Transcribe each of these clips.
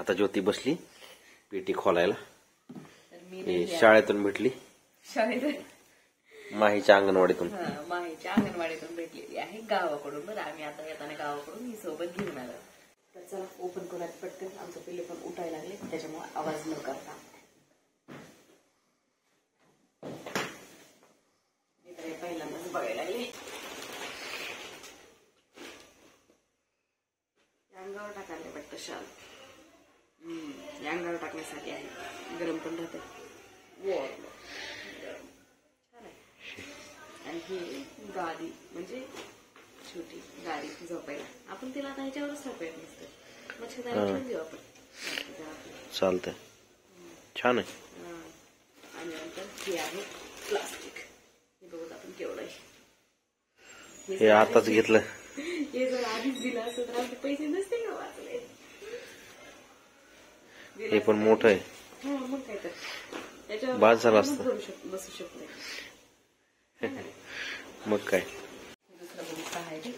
आता ज्योती बसली पेटी खोलायला. शाळेतून भेटली, माहीच्या अंगणवाडीतून. माहीच्या अंगणवाडीतून भेटलेली आहे गावाकडून. बरं आम्ही आता येताना गावाकडून ही सोबत घेऊन आलो. तर चला ओपन करूयात पटकन. आमचं पिल्लू पण उठायला लागले त्याच्यामुळे आवाज न करता पहिल्यांदाच बघायला लागले. अंगावर टाकायला वाटतं शाल. अंगावर टाकण्यासाठी आहे, गरम पण राहते. छान आहे. आणि ही गादी म्हणजे छोटी गादी झोपायला. आपण तिला आता ह्याच्यावरच झोपायला नसतं, मच्छरदाणी ठेवून देऊ आपण. चालतंय, छान आहे. आणि नंतर हे आहे प्लास्टिक. हे बघत आपण केवढं आहे. हे आताच घेतलं. हे जर आधीच दिलं असतं तर आमचे पैसे नसते का वाचले. हे पण मोठं आहे. मग काय तर त्याच्यावर बाद झालं असतं. बसू शकतो. मग काय. दुसरं बघू आहे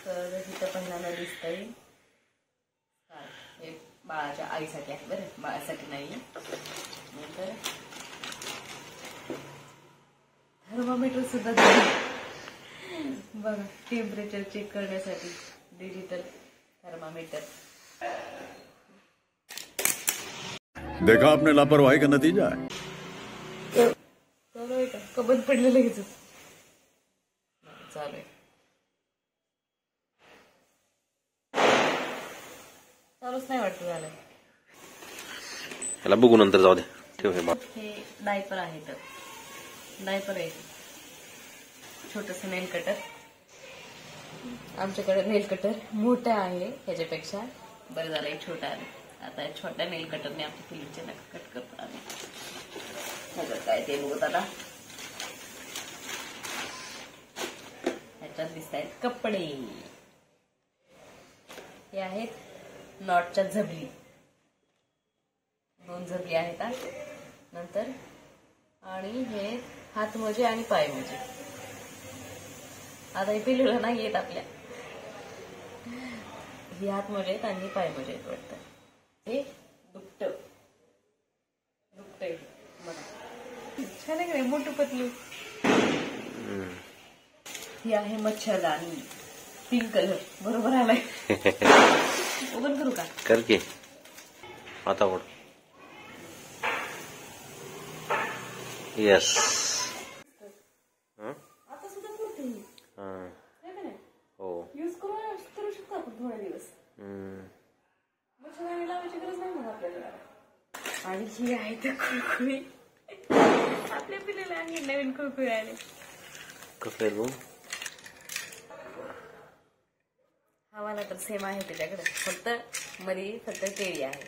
तर इथं पहिल्यांदा दिसतंय हे बाळाच्या आईसाठी आहे. बरं बाळासाठी नाही. नंतर थर्मामीटर सुद्धा बघा, टेम्परेचर चेक करण्यासाठी डिजिटल थर्मामीटर. देखा आपने लापरवाही का नतीजा है. चालू आहे का? कबत पडलेलं लगेच चालू आहे. चालूच नाही वाटत झालं. याला बघू नंतर, जाऊ दे, ठेव. हे डायपर आहे. तर डायपर आहे छोटस नेल कटर. आमच्याकडे नेल कटर मोठं आहे ह्याच्यापेक्षा. बरं झालं एक छोटा आलं. आता छोट्या नेल कटरने आपल्या पिल्लूचे नख कट करतो आम्ही. सगळं काय ते बघत आता. ह्याच्यात दिसत आहेत कपडे. हे आहेत नॉटच्या झबली. 2 झबली आहेत. नंतर आणि हे हात मोजे आणि पाय मोजे. आता हे पिल्लूला नाही येत आपल्या. ही हात मोजे आहेत आणि पाय मोजे आहेत वाटतं. हे दुपट आहे बघा. छान आहे. मोठं पतलू. ही आहे मच्छरदाणी. पिंक कलर बरोबर आलाय. ओपन करू का? कर की आता. ओढ. यस. आता सुद्धा पुरते. हो, यूज करू शकतो आपण थोडे दिवस. मच्छरदाणी लावायची गरज नाही मग आपल्याला. आणि ही आहे तर खुळखुळी. आपल्या पिल्लाला आणखी नवीन खुळखुळी आले. कसं आहे. हवाला तर सेम आहे त्याच्याकडे, फक्त मध्ये फक्त केळी आहे.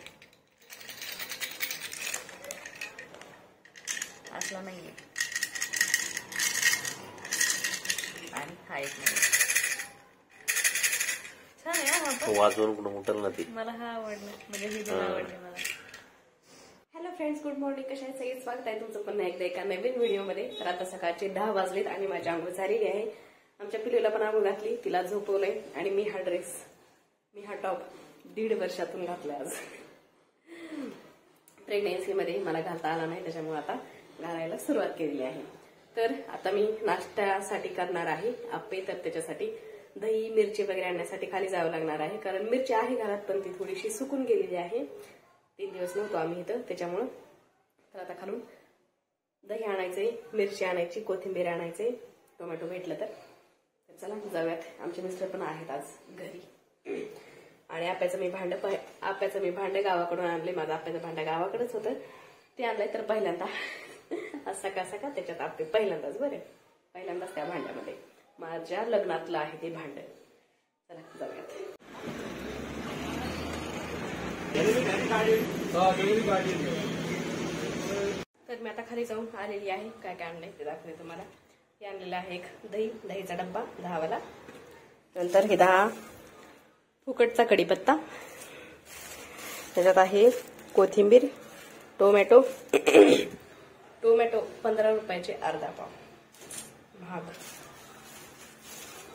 असला नाहीये. आणि हा एक नाही. छान आहे हा पण. वाजवून कुठं उठल ना ती. मला हा आवडलं. म्हणजे हे दोन आवडले मला. Hello friends, good morning. कशा आहे सगळे? स्वागत आहे तुमचं पुन्हा एकदा एका नवीन व्हिडिओमध्ये. तर आता सकाळचे 10 वाजलेत आणि माझी आंघोळ झालेली आहे. आमच्या पिल्लूला पण आंघोळ घातली, तिला झोपवलंय. आणि मी हा टॉप 1.5 वर्षातून घातला आज. प्रेग्नेन्सीमध्ये मला घालता आला नाही, त्याच्यामुळे आता घालायला सुरुवात केलेली आहे. तर आता मी नाश्त्यासाठी करणार आहे आप्पे. तर त्याच्यासाठी दही मिरची वगैरे आणण्यासाठी खाली जावं लागणार आहे, कारण मिरची आहे घरात पण ती थोडीशी सुकून गेलेली आहे. 3 दिवस नव्हतो आम्ही इथं, त्याच्यामुळं. तर आता खालून दही आणायचंय, मिरची आणायची, कोथिंबीर आणायचे, टोमॅटो भेटलं तर. चला जाऊयात. आमचे मिस्टर पण आहेत आज घरी. आणि आप्याचं मी भांडं गावाकडून आणले. माझं आप्याचं भांडं गावाकडेच होतं, ते आणलंय. तर पहिल्यांदा आज सकाळ त्याच्यात आप्पे पहिल्यांदाच. बरं, पहिल्यांदाच त्या भांड्यामध्ये. माझ्या लग्नातलं आहे ते भांडं. चला जाऊयात. तर मी आता खाली जाऊन आलेली आहे. काय काय आणलंय ते दाखवते तुम्हाला. हे आणलेलं आहे एक दहीचा डब्बा 10 वाला. नंतर हे 10 फुकटचा कढीपत्ता. त्याच्यात आहे कोथिंबीर, टोमॅटो 15 रुपयाचे अर्धा पाव. महाग.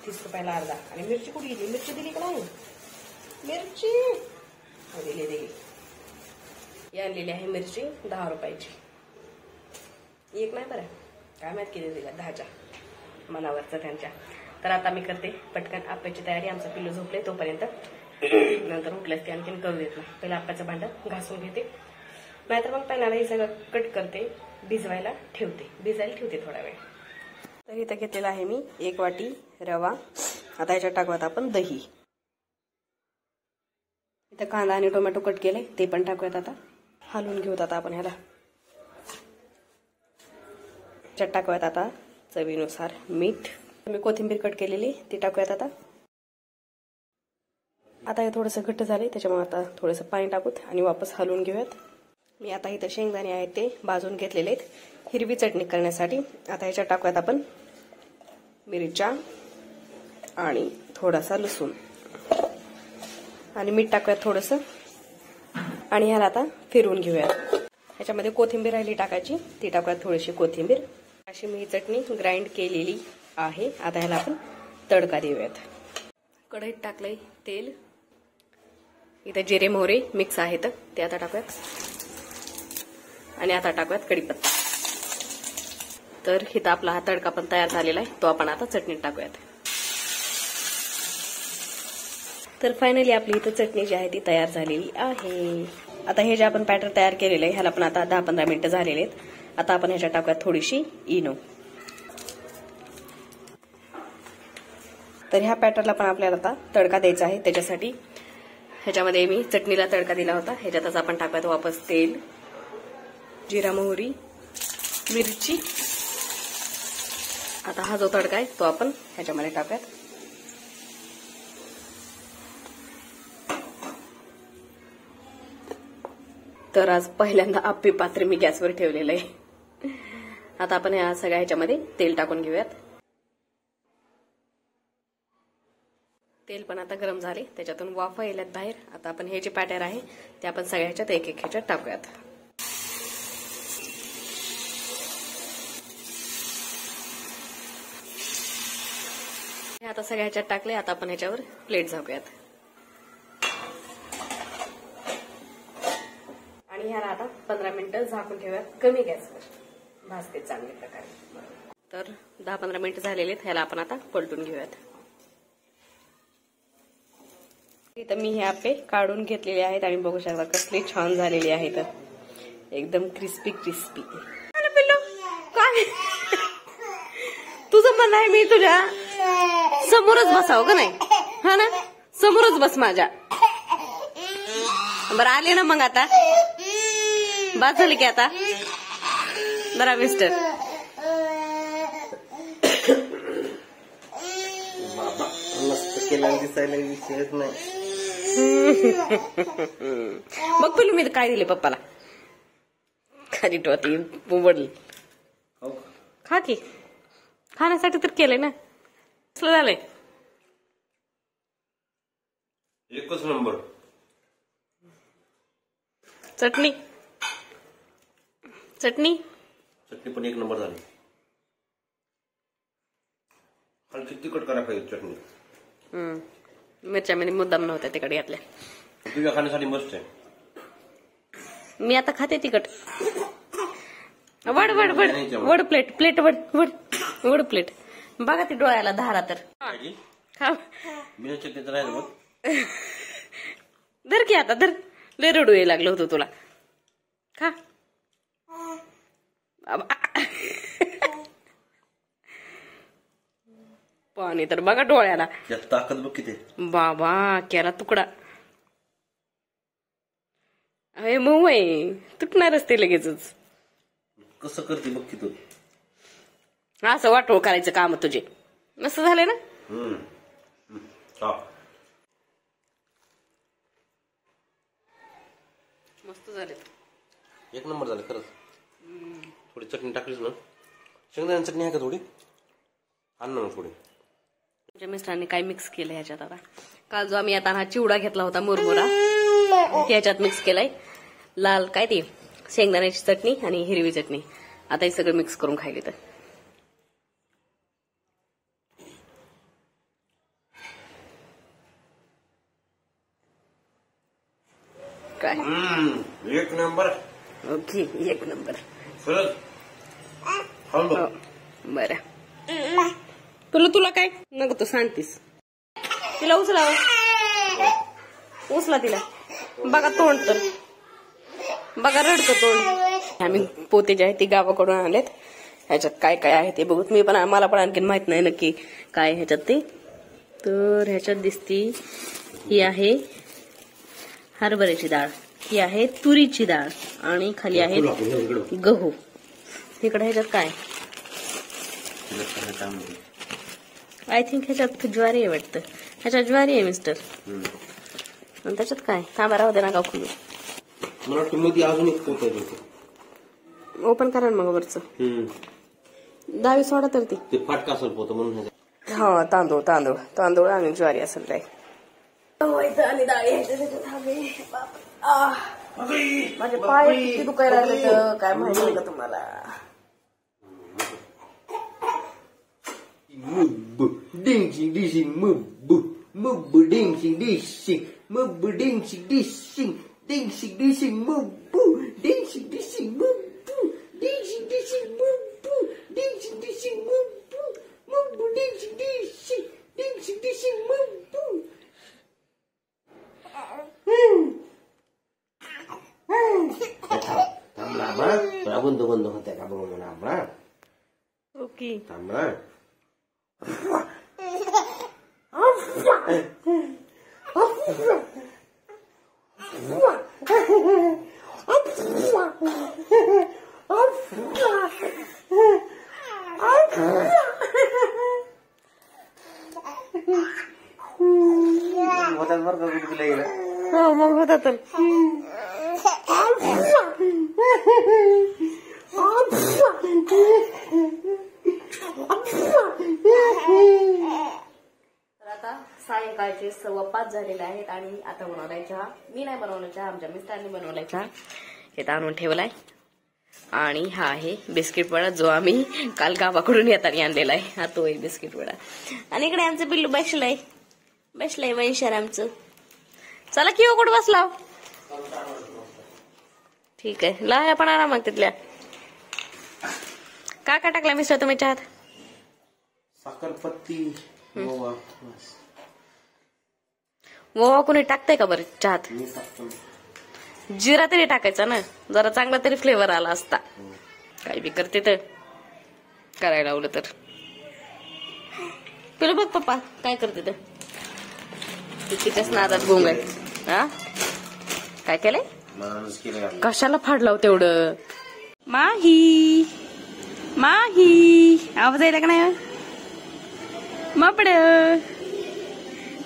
30 रुपयाला अर्धा. आणि मिरची कुठे गेली? मिरची दिली का नाही? मिरची दिलेली ही आणलेली आहे मिरची 10 रुपयाची. एक नाही बरं, काय माहित किती दिल्या, 10च्या मनावरचं त्यांच्या. तर आता मी करते पटकन आप्याची तयारी. आमचा पिल्लू झोपले तोपर्यंत, नंतर उठल्यास ते आणखीन करू देत नाही. पहिला आप्याचं भांडं घासून घेते, नाहीतर मग पहिला हे सगळं कट करते, भिजवायला ठेवते थोडा वेळ. तर इथं घेतलेला आहे मी 1 वाटी रवा. आता ह्याच्यात टाकूयात आपण दही. इथं कांदा आणि टोमॅटो कट केले ते पण टाकूयात. आता हलवून घेऊयात आता आपण ह्याला. ह्याच्यात टाकूयात आता चवीनुसार मीठ. मी कोथिंबीर कट केलेली ती टाकूयात आता. आता हे थोडंसं घट्ट झाले त्याच्यामुळे आता थोडंसं पाणी टाकूत आणि वापस हलवून घेऊयात. मी आता इथं शेंगदाणे आहेत ते भाजून घेतलेले आहेत हिरवी चटणी करण्यासाठी. आता ह्याच्यात टाकूयात आपण मिरच्या आणि थोडासा लसूण आणि मीठ टाकूयात थोडंसं आणि ह्याला आता फिरवून घेऊयात. ह्याच्यामध्ये कोथिंबीर राहिली टाकायची, ती टाकूयात थोडीशी कोथिंबीर. अशी मी चटणी ग्राइंड केलेली आहे. आता ह्याला आपण तडका देऊयात. कढईत टाकलंय तेल. इथं जिरे मोहरे मिक्स आहेत ते आता टाकूयात आणि आता टाकूयात कढीपत्ता. तर इथं आपला हा तडका पण तयार झालेला आहे, तो आपण आता चटणीत टाकूयात. तर फायनली आपली इथं चटणी जी आहे ती तयार झालेली आहे. आता हे जे आपण बॅटर तयार केलेलं आहे ह्याला पण आता 10-15 मिनिटं झालेले आहेत. आता आपण ह्याच्यात टाकूयात थोडीशी इनो. तर ह्या बॅटरला पण आपल्याला आता तडका द्यायचा आहे. त्याच्यासाठी ह्याच्यामध्ये मी चटणीला तडका दिला होता, ह्याच्यातच आपण टाकूयात वापस तेल, जिरा मोहरी, मिरची. आता हा जो तडका आहे तो आपण ह्याच्यामध्ये टाकूयात. तर आज पहिल्यांदा आप्पे पात्र मी गॅसवर ठेवलेलं आहे. आता आपण ह्या सगळ्या ह्याच्यामध्ये तेल टाकून घेऊयात. तेल पण आता गरम झाले, त्याच्यातून वाफा येल्यात बाहेर. आता आपण हे जे बॅटर आहे ते आपण सगळ्या ह्याच्यात एक ह्याच्यात टाकूयात. आता सगळ्या ह्याच्यात टाकले. आता आपण ह्याच्यावर प्लेट झाकूयात आणि ह्याला आता 15 मिनिटं झाकून ठेवूयात कमी गॅसवर, भाजते चांगल्या प्रकारे. तर 10-15 मिनिटं झालेले आहेत. ह्याला आपण आता पलटून घेऊयात. इथं मी हे आप्पे काढून घेतलेले आहेत आणि बघू शकता कसले छान झालेले आहेत, एकदम क्रिस्पी क्रिस्पी. काय तुझं मन आहे मी तुझ्या समोरच बसावं का नाही? हा ना, समोरच बस माझ्या. बरं आले ना मग, आता बाद झाली की आता बरा मिस्टर. केला दिसायला विषयच नाही. बघ पिलू मी काय दिले पप्पाला, खाली टोती उबडली. खा की, खाण्यासाठी तर केलंय ना. कसलं झालंय? एकच नंबर. चटणी चटणी चटणी पण एक नंबर झाली. हलकी तिखट करा पाहिजे चटणी. मिरच्यामध्ये मुद्दाम नव्हत्या तिखट घातल्या. तुझ्या खाण्यासाठी मस्त आहे. मी आता खाते तिखट. वड वड वड वड प्लेट प्लेट वड वड वड प्लेट. बघा ती डोळ्याला धारा तर. खा बिना चटणीचं नाही मग. धर की आता, धर. लय रडू यायला लागलं होतं तुला. खा. पाणी तर बघा डोळ्याला. ताकद बघ किती. बाबा केला तुकडा. अरे मऊ आहे, तुटणारच ते लगेचच. कसं करते बघ की तू. असं वाटोळ करायचं काम तुझे. मस्त झालंय ना. मस्त झाले, एक नंबर झाले खरंच. थोडी चटणी टाकलीस ना, शेंगदाणे चटणी आहे का थोडी? आण ना थोडी. तुमच्या मिस्टरांनी काय मिक्स केलं ह्याच्यात? आता काल जो आम्ही आता हा चिवडा घेतला होता मुरमुरा, ह्याच्यात मिक्स केलाय लाल काय ते शेंगदाण्याची चटणी आणि हिरवी चटणी. आता हे सगळं मिक्स करून खायले. तर काय एक नंबर. ओके, एक नंबर. खरंच खाऊन बघ. बरं तुला काय नको तू सांगतीस. तिला उचला, उचला तिला. बघा तोंड तर बघा, रडतं तोंड. आम्ही पोते जे आहे ते गावाकडून आणलेत. ह्याच्यात काय काय आहे ते बघूत. मला पण आणखीन माहित नाही नक्की काय ह्याच्यात ते. तर ह्याच्यात दिसती ही आहे हरभऱ्याची डाळ, ही आहे तुरीची डाळ आणि खाली आहे गहू. इकडे ह्याच्यात काय आय थिंक ह्याच्यात ज्वारी आहे वाटतं. ह्याच्यात ज्वारी आहे मिस्टर. आणि त्याच्यात काय थांबा राहू दे ना गाव खुलू. मला वाटतं मध्ये अजून एक पोत आहे. ओपन करा ना मग वरचं. 10 सोडा तर ते फाटका असेल पोत म्हणून. हा तांदूळ तांदूळ तांदूळ आणि ज्वारी असेल काय. आणि डाळी माझे पाय किती दुखायला लागले तर काय माहिती नाही का तुम्हाला. Ding ding mub mub ding ding mub ding ding ding ding mub ding ding mub ding ding mub ding ding mub mub ding ding mub. थांबला बा, बंद बंद होत्या का बघ म्हणा बा. ओके थांबला. होतात बरं का तुला गेलं. हो मग होता तर. आता सायंकाळचे 5:15 झालेले आहेत आणि आता बनवलाय चहा. मी नाही बनवला चहा, आमच्या मिस्टरांनी बनवलाय चहा. हे आणून ठेवलाय. आणि हा आहे बिस्किट वडा जो आम्ही काल गावाकडून येताना आणलेला आहे. हा तो आहे बिस्किट वडा. आणि इकडे आमचं पिल्लू बसलंय वैशार आमचं. चला की कुठं बसला. ठीक आहे लाया पण आणा मग तिथल्या. काय टाकला मिस्टर तुम्ही चहात. साखरपत्ती ओवा कोणी टाकतंय का बरं चहात. जिरा तरी टाकायचा ना, जरा चांगला तरी फ्लेवर आला असता. काय बी करते तर करायला लावलं तर. पिलू बघ पप्पा काय करते तर. तिच्याच नादात गोंग आहे. हा काय केलंय. कशाला फाडलाव तेवढं. माही आवाज यायला का नाही. मापड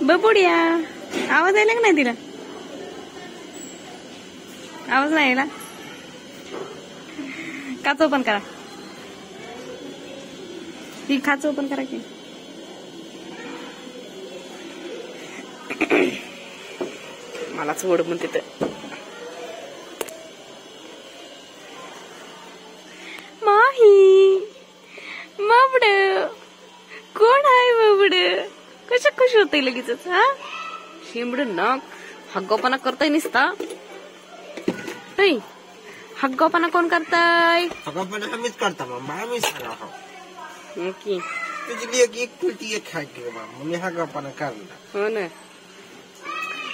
बबुड्या आवाज यायला का नाही तिला. आवाज नाही यायला. काच ओपन करा. ही खाच ओपन करा की. मलाच ओढ म्हणते तर. माही मापड कोण आहे बाबड. कशा खुश होतय लगेच. हा शिंबड नाक हग्गापणा करताय निसता. हग्गापणा कोण करताय. हग्गापणा आम्हीच करता मग आम्हीच ओके. तुझी एक कुलती एक खायची मग मी हग्गापणा करला. हो ना.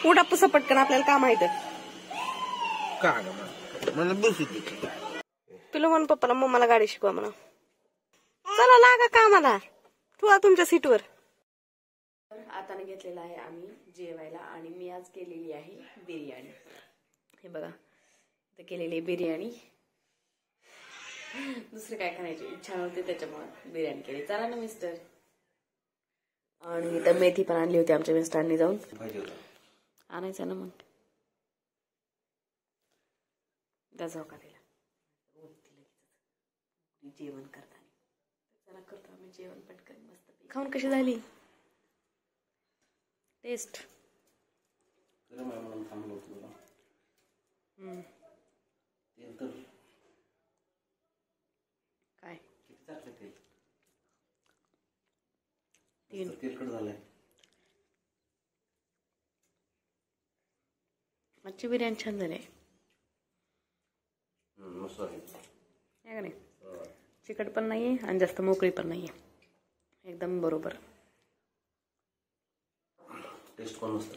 उठा पुसा पटकन आपल्याला काम आहे का मला बसू दे. पिलू म्हण पप्पाला मम्माला गाडी शिकवा म्हणा. चला लागा कामाला. ठेवा तुमच्या सीटवर. आता घेतलेला आहे आम्ही जेवायला आणि मी आज केलेली आहे बिर्याणी. हे बघा इथं केलेली बिर्याणी. दुसरं काय खाण्याची इच्छा नव्हती त्याच्यामुळे बिर्याणी केली. चला ना मिस्टर. आणि इथं मेथी पण आणली होती आमच्या मिस्टरांनी जाऊन. आणायचं ना मग. जाऊ का तिला जेवण करताना. चला करतो आम्ही जेवण पटकन मस्त. खाऊन कशी झाली टेस्ट. काय तेलकट झालंय. आजची बिर्याणी छान झाली आहे मस्त आहे का नाही? चिकट पण नाही आहे आणि जास्त मोकळी पण नाही आहे, एकदम बरोबर. टेस्ट पण मस्त.